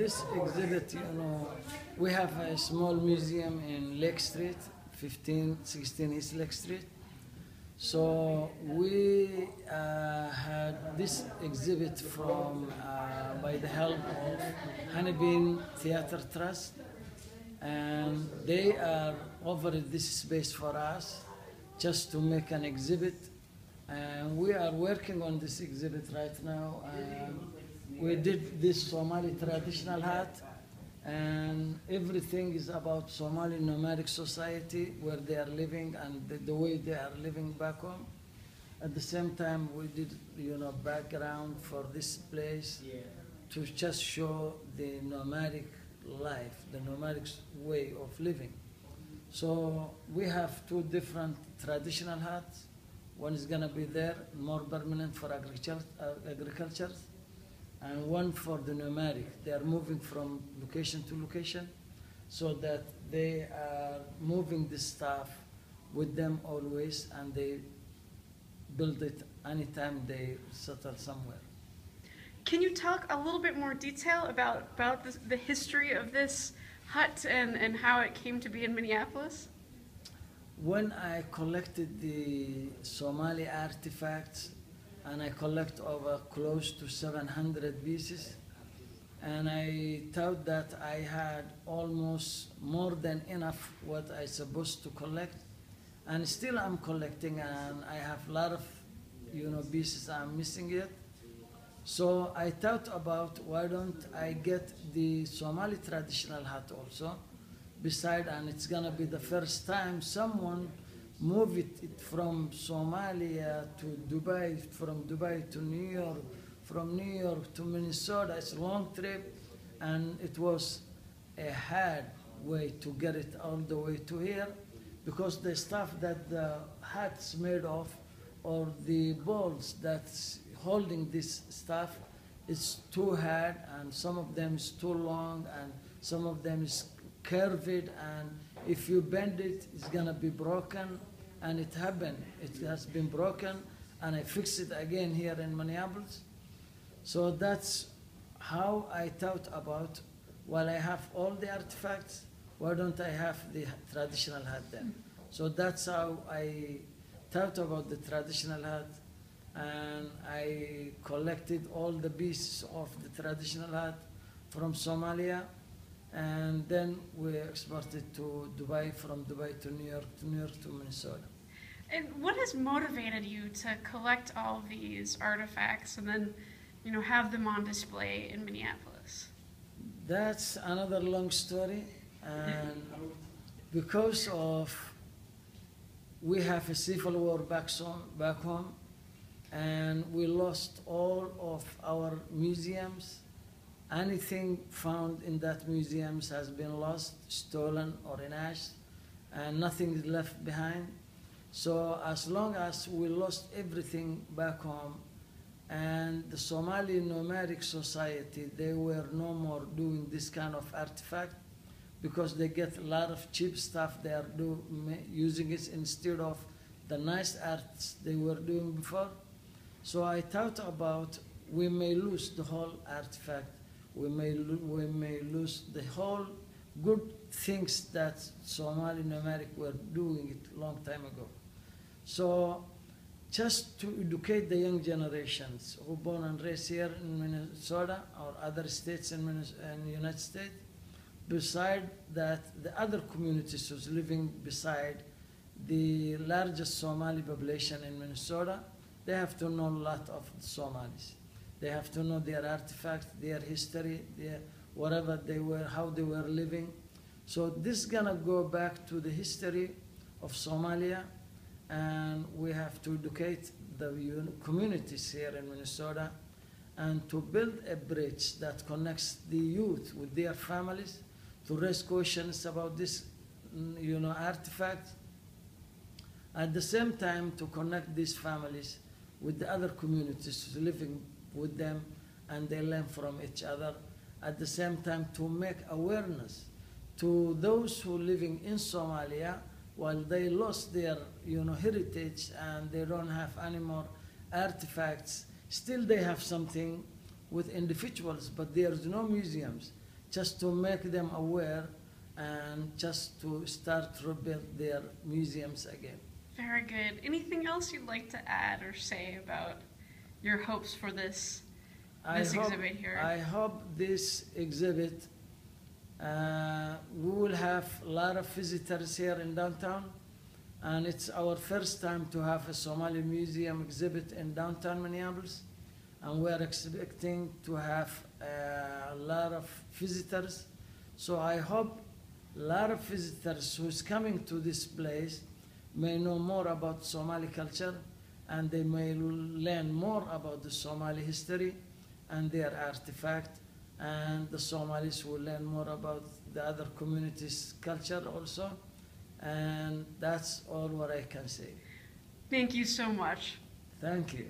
this exhibit, we have a small museum in Lake Street, 1516 East Lake Street. So we had this exhibit from by the help of Hannibin Theatre Trust, and they are offered this space for us just to make an exhibit, and we are working on this exhibit right now. We did this Somali traditional hat, and everything is about Somali nomadic society, where they are living and the way they are living back home. At the same time, we did, background for this place to just show the nomadic life, the nomadic way of living. So we have two different traditional hats. One is gonna be there, more permanent for agriculture, and one for the nomadic. They are moving from location to location so that they are moving the stuff with them always, and they build it anytime they settle somewhere. Can you talk a little bit more detail about the history of this hut and how it came to be in Minneapolis? When I collected the Somali artifacts, and I collect over close to 700 pieces, and I thought that I had almost more than enough what I supposed to collect, and still I'm collecting, and I have a lot of pieces I'm missing yet. So I thought about, why don't I get the Somali traditional hat also beside, and it's gonna be the first time someone move it from Somalia to Dubai, from Dubai to New York, from New York to Minnesota. It's a long trip, and it was a hard way to get it all the way to here, because the stuff that the hat's made of, or the balls that's holding this stuff, is too hard, and some of them is too long, and some of them is curved, and if you bend it, it's gonna be broken. And it happened. It has been broken, and I fixed it again here in Minneapolis. So that's how I thought about, while I have all the artifacts, why don't I have the traditional hat then? So that's how I thought about the traditional hat, and I collected all the pieces of the traditional hat from Somalia, and then we exported to Dubai, from Dubai to New York to Minnesota. And what has motivated you to collect all these artifacts and then, have them on display in Minneapolis? That's another long story, and because of we have a civil war back home, and we lost all of our museums. Anything found in that museums has been lost, stolen, or in ash, and nothing is left behind. So as long as we lost everything back home, and the Somali nomadic society, they were no more doing this kind of artifact, because they get a lot of cheap stuff. They are using it instead of the nice arts they were doing before. So I thought about, we may lose the whole artifact. We may lose the whole good things that Somali nomadic were doing it a long time ago. So just to educate the young generations who born and raised here in Minnesota or other states in the United States, beside that the other communities who's living beside the largest Somali population in Minnesota, they have to know a lot of the Somalis. They have to know their artifacts, their history, whatever they were, how they were living. So this is gonna go back to the history of Somalia, and we have to educate the communities here in Minnesota, and to build a bridge that connects the youth with their families, to raise questions about this, artifact. At the same time, to connect these families with the other communities living with them, and they learn from each other. At the same time, to make awareness to those who living in Somalia, while they lost their heritage and they don't have any more artifacts, still they have something with individuals, but there's no museums. just to make them aware and just to start to rebuild their museums again. Very good. Anything else you'd like to add or say about your hopes for this exhibit here? I hope this exhibit, we will have a lot of visitors here in downtown, and it's our first time to have a Somali museum exhibit in downtown Minneapolis, and we're expecting to have a lot of visitors. So I hope a lot of visitors who's coming to this place may know more about Somali culture, and they may learn more about the Somali history and their artifact, and the Somalis will learn more about the other communities' culture also, and that's all what I can say. Thank you so much. Thank you.